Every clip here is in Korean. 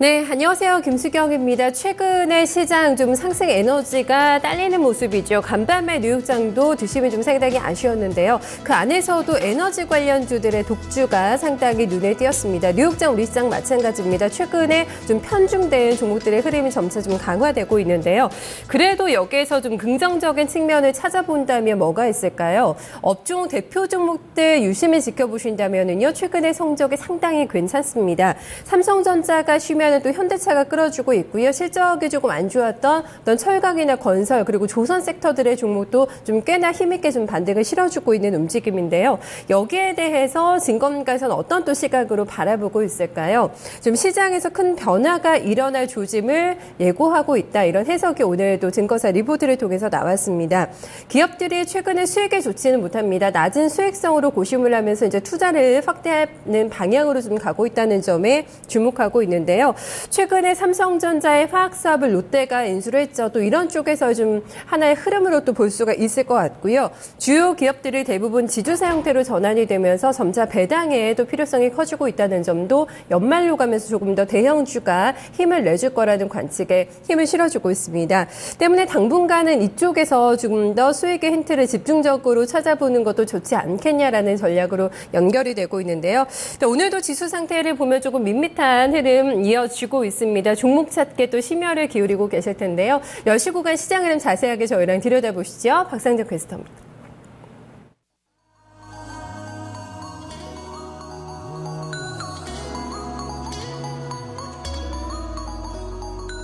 네, 안녕하세요. 김수경입니다. 최근에 시장 좀 상승 에너지가 딸리는 모습이죠. 간밤에 뉴욕장도 드시면 좀 상당히 아쉬웠는데요. 그 안에서도 에너지 관련주들의 독주가 상당히 눈에 띄었습니다. 뉴욕장, 우리 시장 마찬가지입니다. 최근에 좀 편중된 종목들의 흐름이 점차 좀 강화되고 있는데요. 그래도 여기에서 좀 긍정적인 측면을 찾아본다면 뭐가 있을까요? 업종 대표 종목들 유심히 지켜보신다면요. 최근의 성적이 상당히 괜찮습니다. 삼성전자가 쉬면 또 현대차가 끌어주고 있고요. 실적이 조금 안 좋았던 어떤 철강이나 건설 그리고 조선 섹터들의 종목도 좀 꽤나 힘있게 좀 반등을 실어주고 있는 움직임인데요. 여기에 대해서 증권가에서는 어떤 또 시각으로 바라보고 있을까요? 좀 시장에서 큰 변화가 일어날 조짐을 예고하고 있다. 이런 해석이 오늘 또 증권사 리포트를 통해서 나왔습니다. 기업들이 최근에 수익에 좋지는 못합니다. 낮은 수익성으로 고심을 하면서 이제 투자를 확대하는 방향으로 좀 가고 있다는 점에 주목하고 있는데요. 최근에 삼성전자의 화학사업을 롯데가 인수를 했죠. 또 이런 쪽에서 좀 하나의 흐름으로 또 볼 수가 있을 것 같고요. 주요 기업들이 대부분 지주사 형태로 전환이 되면서 점차 배당에 또 필요성이 커지고 있다는 점도 연말로 가면서 조금 더 대형주가 힘을 내줄 거라는 관측에 힘을 실어주고 있습니다. 때문에 당분간은 이쪽에서 조금 더 수익의 힌트를 집중적으로 찾아보는 것도 좋지 않겠냐라는 전략으로 연결이 되고 있는데요. 오늘도 지수 상태를 보면 조금 밋밋한 흐름 이어지고 있습니다. 종목 찾기에 또 심혈을 기울이고 계실 텐데요. 10시 구간 시장 흐름 자세하게 저희랑 들여다보시죠. 박상정 퀘스터입니다.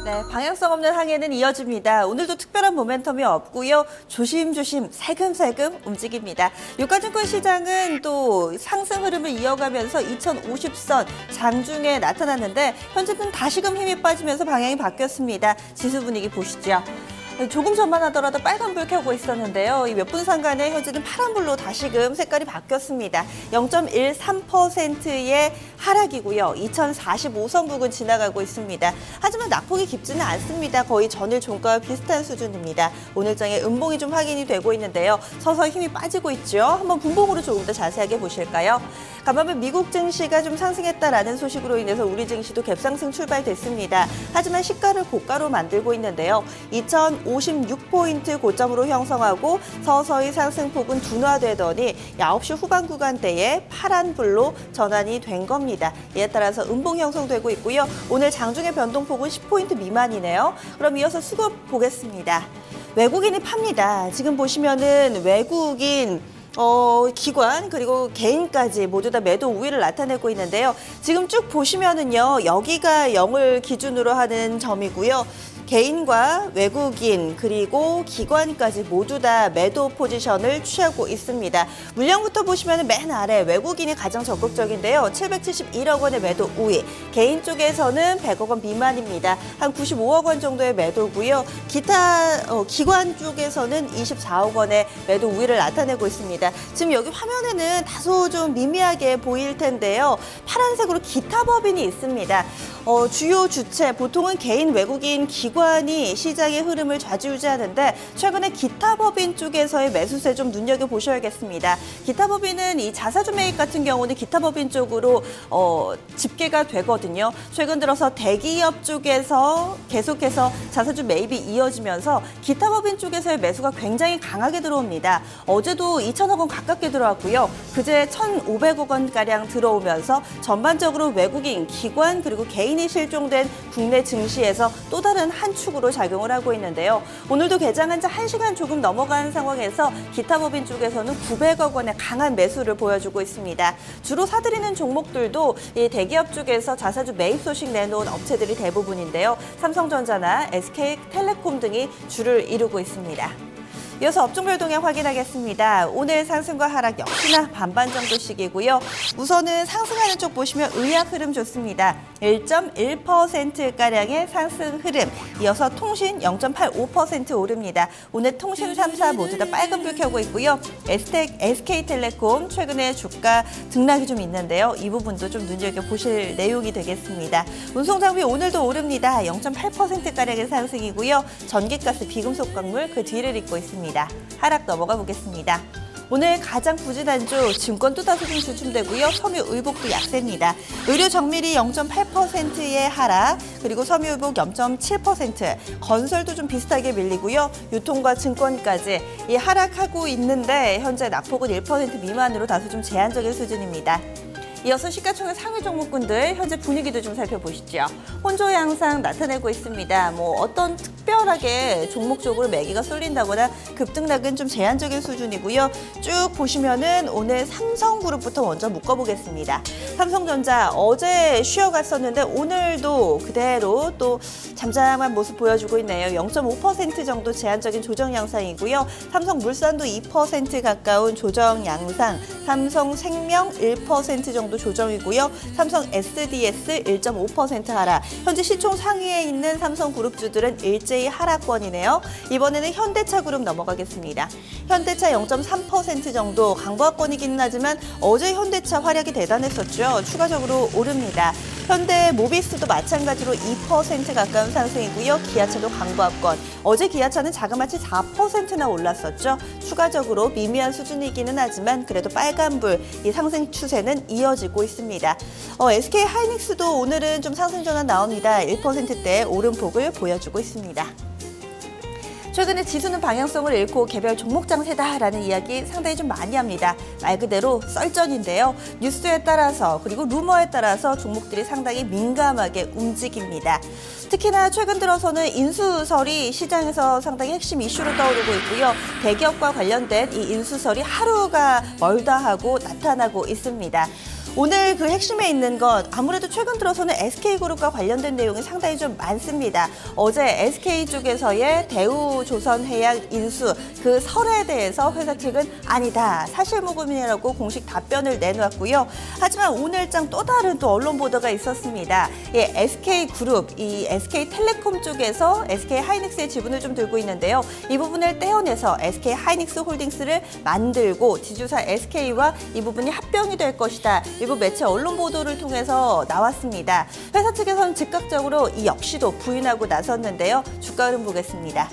네, 방향성 없는 항해는 이어집니다. 오늘도 특별한 모멘텀이 없고요. 조심조심 살금살금 움직입니다. 유가증권 시장은 또 상승 흐름을 이어가면서 2050선 장중에 나타났는데 현재는 다시금 힘이 빠지면서 방향이 바뀌었습니다. 지수 분위기 보시죠. 조금 전만 하더라도 빨간불 켜고 있었는데요. 이 몇 분 상간에 현재는 파란불로 다시금 색깔이 바뀌었습니다. 0.13%의 하락이고요. 2045선 부근 지나가고 있습니다. 하지만 낙폭이 깊지는 않습니다. 거의 전일 종가와 비슷한 수준입니다. 오늘장의 음봉이 좀 확인이 되고 있는데요. 서서히 힘이 빠지고 있죠. 한번 분봉으로 조금 더 자세하게 보실까요? 간밤에 미국 증시가 좀 상승했다라는 소식으로 인해서 우리 증시도 갭상승 출발됐습니다. 하지만 시가를 고가로 만들고 있는데요. 2056포인트 고점으로 형성하고 서서히 상승폭은 둔화되더니 9시 후반 구간대에 파란불로 전환이 된 겁니다. 이에 따라서 음봉 형성되고 있고요. 오늘 장중의 변동폭은 10포인트 미만이네요. 그럼 이어서 수급 보겠습니다. 외국인이 팝니다. 지금 보시면은 외국인 기관 그리고 개인까지 모두 다 매도 우위를 나타내고 있는데요. 지금 쭉 보시면은요. 여기가 0을 기준으로 하는 점이고요. 개인과 외국인 그리고 기관까지 모두 다 매도 포지션을 취하고 있습니다. 물량부터 보시면 맨 아래 외국인이 가장 적극적인데요. 771억 원의 매도 우위. 개인 쪽에서는 100억 원 미만입니다. 한 95억 원 정도의 매도고요. 기타 기관 쪽에서는 24억 원의 매도 우위를 나타내고 있습니다. 지금 여기 화면에는 다소 좀 미미하게 보일 텐데요. 파란색으로 기타 법인이 있습니다. 주요 주체 보통은 개인, 외국인, 기관이 시장의 흐름을 좌지우지하는데 최근에 기타 법인 쪽에서의 매수세 좀 눈여겨보셔야겠습니다. 기타 법인은 이 자사주 매입 같은 경우는 기타 법인 쪽으로 집계가 되거든요. 최근 들어서 대기업 쪽에서 계속해서 자사주 매입이 이어지면서 기타 법인 쪽에서의 매수가 굉장히 강하게 들어옵니다. 어제도 2천억 원 가깝게 들어왔고요. 그제 1,500억 원가량 들어오면서 전반적으로 외국인, 기관 그리고 개인이 실종된 국내 증시에서 또 다른 한 축으로 작용을 하고 있는데요. 오늘도 개장한 지 1시간 조금 넘어간 상황에서 기타 법인 쪽에서는 900억 원의 강한 매수를 보여주고 있습니다. 주로 사들이는 종목들도 이 대기업 쪽에서 자사주 매입 소식 내놓은 업체들이 대부분인데요. 삼성전자나 SK텔레콤 등이 주를 이루고 있습니다. 이어서 업종별 동향 확인하겠습니다. 오늘 상승과 하락 역시나 반반 정도씩이고요. 우선은 상승하는 쪽 보시면 의학 흐름 좋습니다. 1.1%가량의 상승 흐름. 이어서 통신 0.85% 오릅니다. 오늘 통신 3사 모두 다 빨간불 켜고 있고요. SK텔레콤 최근에 주가 등락이 좀 있는데요. 이 부분도 좀 눈여겨보실 내용이 되겠습니다. 운송장비 오늘도 오릅니다. 0.8%가량의 상승이고요. 전기가스, 비금속 광물 그 뒤를 잇고 있습니다. 하락 넘어가 보겠습니다. 오늘 가장 부진한 주 증권 또 다소 좀 주춤되고요. 섬유의복도 약세입니다. 의료 정밀이 0.8%의 하락, 그리고 섬유의복 0.7%, 건설도 좀 비슷하게 밀리고요. 유통과 증권까지 이 하락하고 있는데 현재 낙폭은 1% 미만으로 다소 좀 제한적인 수준입니다. 이어서 시가총액 상위 종목군들 현재 분위기도 좀 살펴보시죠. 혼조 양상 나타내고 있습니다. 어떤 특별하게 종목적으로 매기가 쏠린다거나 급등락은 좀 제한적인 수준이고요. 쭉 보시면은 오늘 삼성그룹부터 먼저 묶어보겠습니다. 삼성전자 어제 쉬어갔었는데 오늘도 그대로 또 잠잠한 모습 보여주고 있네요. 0.5% 정도 제한적인 조정 양상이고요. 삼성물산도 2% 가까운 조정 양상, 삼성생명 1% 정도 조정이고요. 삼성 SDS 1.5% 하락. 현재 시총 상위에 있는 삼성그룹주들은 일제히 하락권이네요. 이번에는 현대차그룹 넘어가겠습니다. 현대차 0.3% 정도 강보합권이기는 하지만 어제 현대차 활약이 대단했었죠. 추가적으로 오릅니다. 현대모비스도 마찬가지로 2% 가까운 상승이고요. 기아차도 강보합권. 어제 기아차는 자그마치 4%나 올랐었죠. 추가적으로 미미한 수준이기는 하지만 그래도 빨간불, 이 상승 추세는 이어지고 있습니다. SK 하이닉스도 오늘은 좀 상승 전환 나옵니다. 1%대 오름폭을 보여주고 있습니다. 최근에 지수는 방향성을 잃고 개별 종목 장세다라는 이야기 상당히 좀 많이 합니다. 말 그대로 썰전인데요. 뉴스에 따라서 그리고 루머에 따라서 종목들이 상당히 민감하게 움직입니다. 특히나 최근 들어서는 인수설이 시장에서 상당히 핵심 이슈로 떠오르고 있고요. 대기업과 관련된 이 인수설이 하루가 멀다 하고 나타나고 있습니다. 오늘 그 핵심에 있는 것, 아무래도 최근 들어서는 SK그룹과 관련된 내용이 상당히 좀 많습니다. 어제 SK 쪽에서의 대우조선해양 인수 그 설에 대해서 회사 측은 아니다, 사실무근이라고 공식 답변을 내놓았고요. 하지만 오늘장 또 다른 또 언론 보도가 있었습니다. SK그룹, 이 SK텔레콤 쪽에서 SK하이닉스의 지분을 좀 들고 있는데요. 이 부분을 떼어내서 SK하이닉스홀딩스를 만들고 지주사 SK와 이 부분이 합병이 될 것이다. 일부 매체 언론 보도를 통해서 나왔습니다. 회사 측에서는 즉각적으로 이 역시도 부인하고 나섰는데요. 주가 흐름 보겠습니다.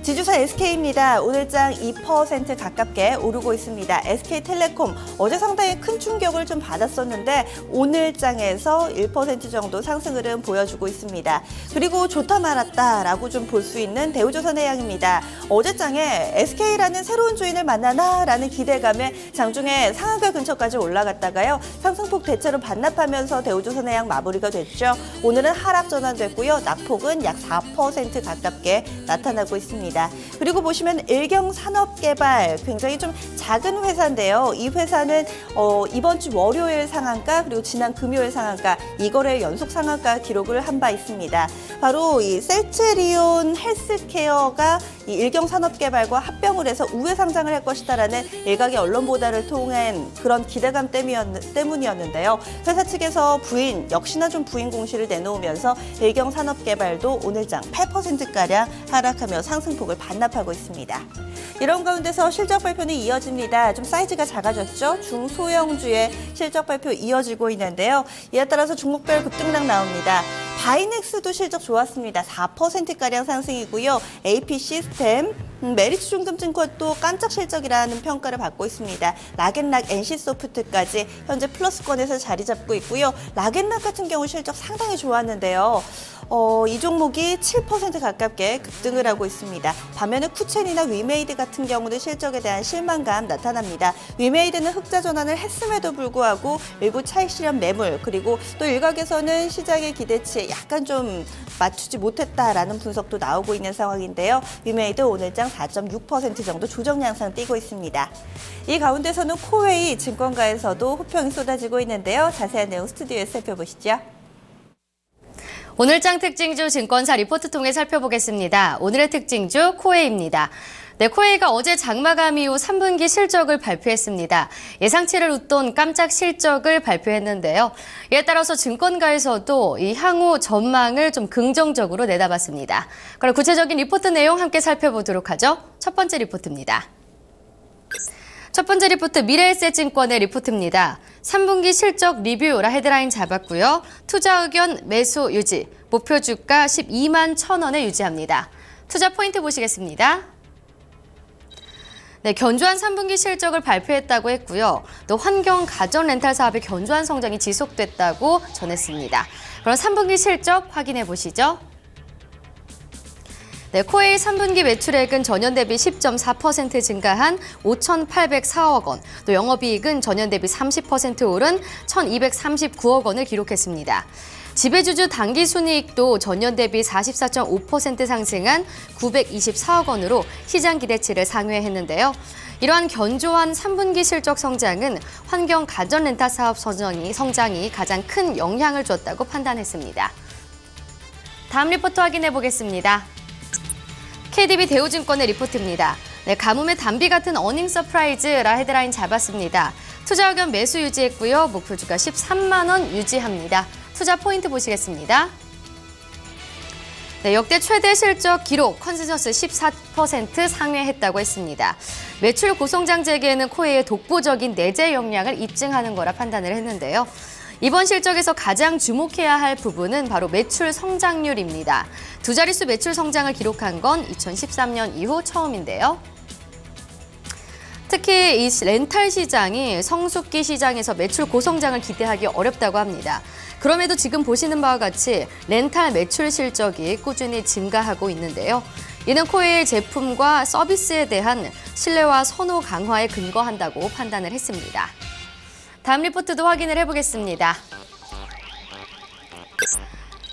지주사 SK입니다. 오늘장 2% 가깝게 오르고 있습니다. SK텔레콤 어제 상당히 큰 충격을 좀 받았었는데 오늘장에서 1% 정도 상승 흐름 보여주고 있습니다. 그리고 좋다 말았다라고 좀 볼 수 있는 대우조선해양입니다. 어제장에 SK라는 새로운 주인을 만나나라는 기대감에 장중에 상한가 근처까지 올라갔다가요. 상승폭 대체로 반납하면서 대우조선해양 마무리가 됐죠. 오늘은 하락 전환됐고요. 낙폭은 약 4% 가깝게 나타나고 있습니다. 그리고 보시면 일경산업개발 굉장히 좀 작은 회사인데요. 이 회사는 이번 주 월요일 상한가 그리고 지난 금요일 상한가 이거래 연속 상한가 기록을 한 바 있습니다. 바로 이 셀트리온 헬스케어가 이 일경산업개발과 합병을 해서 우회 상장을 할 것이다라는 일각의 언론 보도를 통한 그런 기대감 때문이었는데요. 회사 측에서 역시나 좀 부인 공시를 내놓으면서 일경산업개발도 오늘장 8%가량 하락하며 상승폭을 반납하고 있습니다. 이런 가운데서 실적 발표는 이어집니다. 좀 사이즈가 작아졌죠? 중소형주의 실적 발표 이어지고 있는데요. 이에 따라서 종목별 급등락 나옵니다. 바이넥스도 실적 좋았습니다. 4%가량 상승이고요. AP 시스템, 메리츠 중금증권도 깜짝 실적이라는 평가를 받고 있습니다. 락앤락, NC소프트까지 현재 플러스권에서 자리 잡고 있고요. 락앤락 같은 경우 실적 상당히 좋았는데요. 이 종목이 7% 가깝게 급등을 하고 있습니다. 반면에 쿠첸이나 위메이드 같은 경우는 실적에 대한 실망감 나타납니다. 위메이드는 흑자 전환을 했음에도 불구하고 일부 차익 실현 매물 그리고 또 일각에서는 시장의 기대치에 약간 좀 맞추지 못했다라는 분석도 나오고 있는 상황인데요. 위메이드 오늘장 4.6% 정도 조정 양상 띄고 있습니다. 이 가운데서는 코웨이 증권가에서도 호평이 쏟아지고 있는데요. 자세한 내용 스튜디오에서 살펴보시죠. 오늘장 특징주 증권사 리포트 통해 살펴보겠습니다. 오늘의 특징주 코웨이입니다. 네, 코웨이가 어제 장마감 이후 3분기 실적을 발표했습니다. 예상치를 웃돈 깜짝 실적을 발표했는데요. 이에 따라서 증권가에서도 이 향후 전망을 좀 긍정적으로 내다봤습니다. 그럼 구체적인 리포트 내용 함께 살펴보도록 하죠. 첫 번째 리포트입니다. 첫 번째 리포트 미래에셋증권의 리포트입니다. 3분기 실적 리뷰라 헤드라인 잡았고요. 투자 의견 매수 유지, 목표 주가 12만 1,000원에 유지합니다. 투자 포인트 보시겠습니다. 네, 견조한 3분기 실적을 발표했다고 했고요. 또 환경 가전 렌탈 사업의 견조한 성장이 지속됐다고 전했습니다. 그럼 3분기 실적 확인해 보시죠. 네, 코웨이 3분기 매출액은 전년 대비 10.4% 증가한 5,804억 원, 또 영업이익은 전년 대비 30% 오른 1,239억 원을 기록했습니다. 지배주주 당기순이익도 전년 대비 44.5% 상승한 924억 원으로 시장 기대치를 상회했는데요. 이러한 견조한 3분기 실적 성장은 환경 가전 렌탈 사업 성장이 가장 큰 영향을 줬다고 판단했습니다. 다음 리포트 확인해 보겠습니다. KDB 대우증권의 리포트입니다. 네, 가뭄의 단비 같은 어닝 서프라이즈라 헤드라인 잡았습니다. 투자 의견 매수 유지했고요. 목표 주가 13만 원 유지합니다. 투자 포인트 보시겠습니다. 네, 역대 최대 실적 기록 컨센서스 14% 상회했다고 했습니다. 매출 고성장 재개에는 코웨이의 독보적인 내재 역량을 입증하는 거라 판단을 했는데요. 이번 실적에서 가장 주목해야 할 부분은 바로 매출 성장률입니다. 두 자릿수 매출 성장을 기록한 건 2013년 이후 처음인데요. 특히 이 렌탈 시장이 성숙기 시장에서 매출 고성장을 기대하기 어렵다고 합니다. 그럼에도 지금 보시는 바와 같이 렌탈 매출 실적이 꾸준히 증가하고 있는데요. 이는 코웨이의 제품과 서비스에 대한 신뢰와 선호 강화에 근거한다고 판단을 했습니다. 다음 리포트도 확인을 해보겠습니다.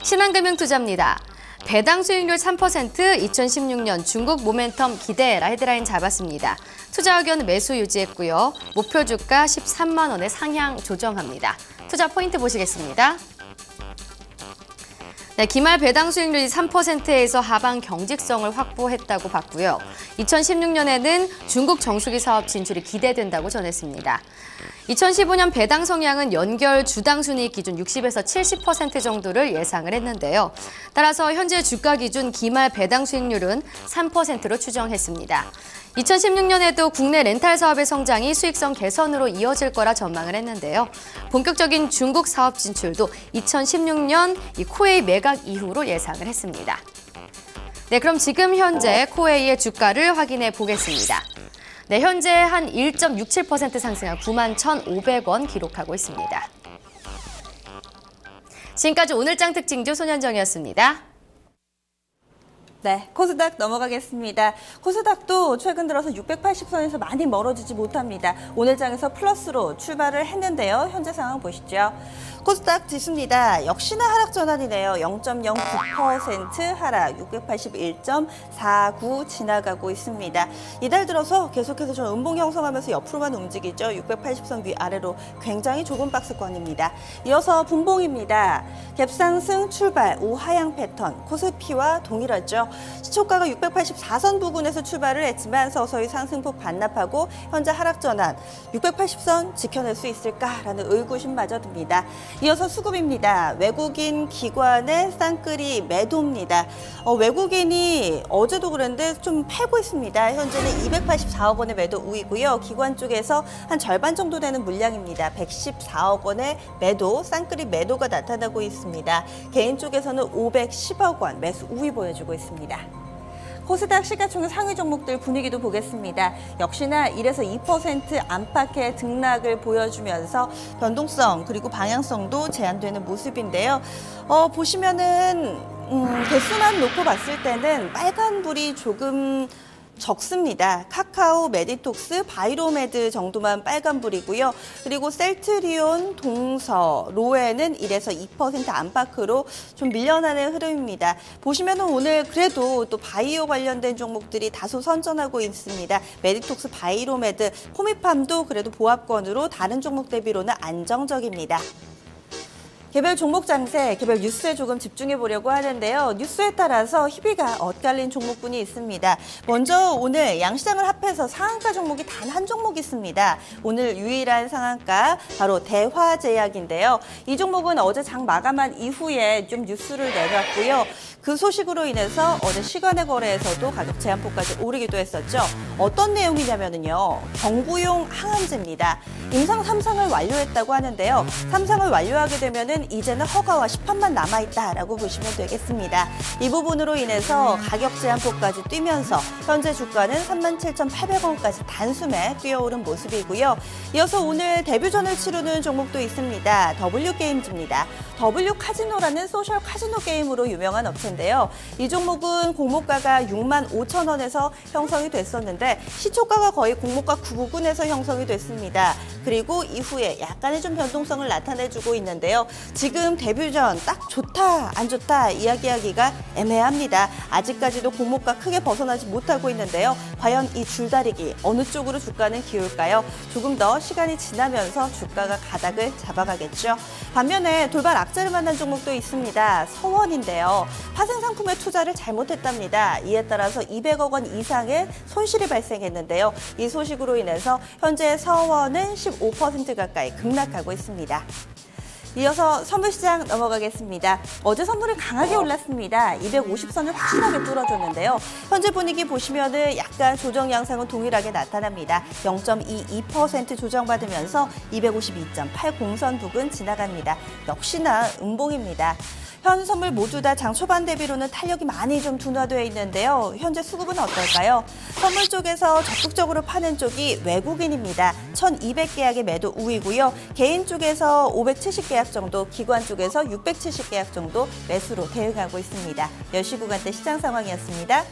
신한금융투자입니다. 배당 수익률 3%, 2016년 중국 모멘텀 기대라 헤드라인 잡았습니다. 투자 의견 매수 유지했고요. 목표 주가 13만 원에 상향 조정합니다. 투자 포인트 보시겠습니다. 네, 기말 배당 수익률이 3%에서 하방 경직성을 확보했다고 봤고요. 2016년에는 중국 정수기 사업 진출이 기대된다고 전했습니다. 2015년 배당 성향은 연결 주당 순이익 기준 60에서 70% 정도를 예상을 했는데요. 따라서 현재 주가 기준 기말 배당 수익률은 3%로 추정했습니다. 2016년에도 국내 렌탈 사업의 성장이 수익성 개선으로 이어질 거라 전망을 했는데요. 본격적인 중국 사업 진출도 2016년 이 코웨이 매각 이후로 예상을 했습니다. 네, 그럼 지금 현재 코웨이의 주가를 확인해 보겠습니다. 네, 현재 한 1.67% 상승한 91,500원 기록하고 있습니다. 지금까지 오늘장 특징주 손현정이었습니다. 네, 코스닥 넘어가겠습니다. 코스닥도 최근 들어서 680선에서 많이 멀어지지 못합니다. 오늘 장에서 플러스로 출발을 했는데요. 현재 상황 보시죠. 코스닥 지수입니다. 역시나 하락 전환이네요. 0.09% 하락, 681.49 지나가고 있습니다. 이달 들어서 계속해서 좀 음봉 형성하면서 옆으로만 움직이죠. 680선 위아래로 굉장히 좁은 박스권입니다. 이어서 분봉입니다. 갭상승 출발, 우하향 패턴, 코스피와 동일하죠. 시초가가 684선 부근에서 출발을 했지만 서서히 상승폭 반납하고 현재 하락 전환, 680선 지켜낼 수 있을까라는 의구심마저 듭니다. 이어서 수급입니다. 외국인 기관의 쌍끌이 매도입니다. 외국인이 어제도 그랬는데 좀 팔고 있습니다. 현재는 284억 원의 매도 우이고요. 기관 쪽에서 한 절반 정도 되는 물량입니다. 114억 원의 매도, 쌍끌이 매도가 나타나고 있습니다. 개인 쪽에서는 510억 원 매수 우위 보여주고 있습니다. 코스닥 시가총액 상위 종목들 분위기도 보겠습니다. 역시나 1에서 2% 안팎의 등락을 보여주면서 변동성 그리고 방향성도 제한되는 모습인데요. 보시면은 개수만 놓고 봤을 때는 빨간불이 조금 적습니다. 카카오, 메디톡스, 바이로메드 정도만 빨간불이고요. 그리고 셀트리온, 동서, 로에는 1에서 2% 안팎으로 좀 밀려나는 흐름입니다. 보시면은 오늘 그래도 또 바이오 관련된 종목들이 다소 선전하고 있습니다. 메디톡스, 바이로메드, 호미팜도 그래도 보합권으로 다른 종목 대비로는 안정적입니다. 개별 종목 장세, 개별 뉴스에 조금 집중해 보려고 하는데요. 뉴스에 따라서 희비가 엇갈린 종목군이 있습니다. 먼저 오늘 양시장을 합해서 상한가 종목이 단 한 종목 있습니다. 오늘 유일한 상한가 바로 대화제약인데요. 이 종목은 어제 장 마감한 이후에 좀 뉴스를 내놨고요. 그 소식으로 인해서 어제 시간의 거래에서도 가격 제한폭까지 오르기도 했었죠. 어떤 내용이냐면요. 경구용 항암제입니다. 임상 3상을 완료했다고 하는데요. 3상을 완료하게 되면은 이제는 허가와 시판만 남아있다라고 보시면 되겠습니다. 이 부분으로 인해서 가격 제한폭까지 뛰면서 현재 주가는 37,800원까지 단숨에 뛰어오른 모습이고요. 이어서 오늘 데뷔전을 치르는 종목도 있습니다. W게임즈입니다. W카지노라는 소셜 카지노 게임으로 유명한 업체인데요. 이 종목은 공모가가 65,000원에서 형성이 됐었는데 시초가가 거의 공모가 9부근에서 형성이 됐습니다. 그리고 이후에 약간의 좀 변동성을 나타내주고 있는데요. 지금 데뷔전 딱 좋다 안 좋다 이야기하기가 애매합니다. 아직까지도 공모가 크게 벗어나지 못하고 있는데요. 과연 이 줄다리기 어느 쪽으로 주가는 기울까요? 조금 더 시간이 지나면서 주가가 가닥을 잡아가겠죠. 반면에 돌발 악재를 만난 종목도 있습니다. 서원인데요. 파생 상품에 투자를 잘못했답니다. 이에 따라서 200억 원 이상의 손실이 발생했는데요. 이 소식으로 인해서 현재 서원은 15% 가까이 급락하고 있습니다. 이어서 선물시장 넘어가겠습니다. 어제 선물이 강하게 올랐습니다. 250선을 확실하게 뚫어줬는데요. 현재 분위기 보시면은 약간 조정 양상은 동일하게 나타납니다. 0.22% 조정받으면서 252.80선 부근 지나갑니다. 역시나 음봉입니다. 현 선물 모두 다 장 초반 대비로는 탄력이 많이 좀 둔화되어 있는데요. 현재 수급은 어떨까요? 선물 쪽에서 적극적으로 파는 쪽이 외국인입니다. 1,200계약의 매도 우위고요. 개인 쪽에서 570계약 정도, 기관 쪽에서 670계약 정도 매수로 대응하고 있습니다. 10시 구간대 시장 상황이었습니다.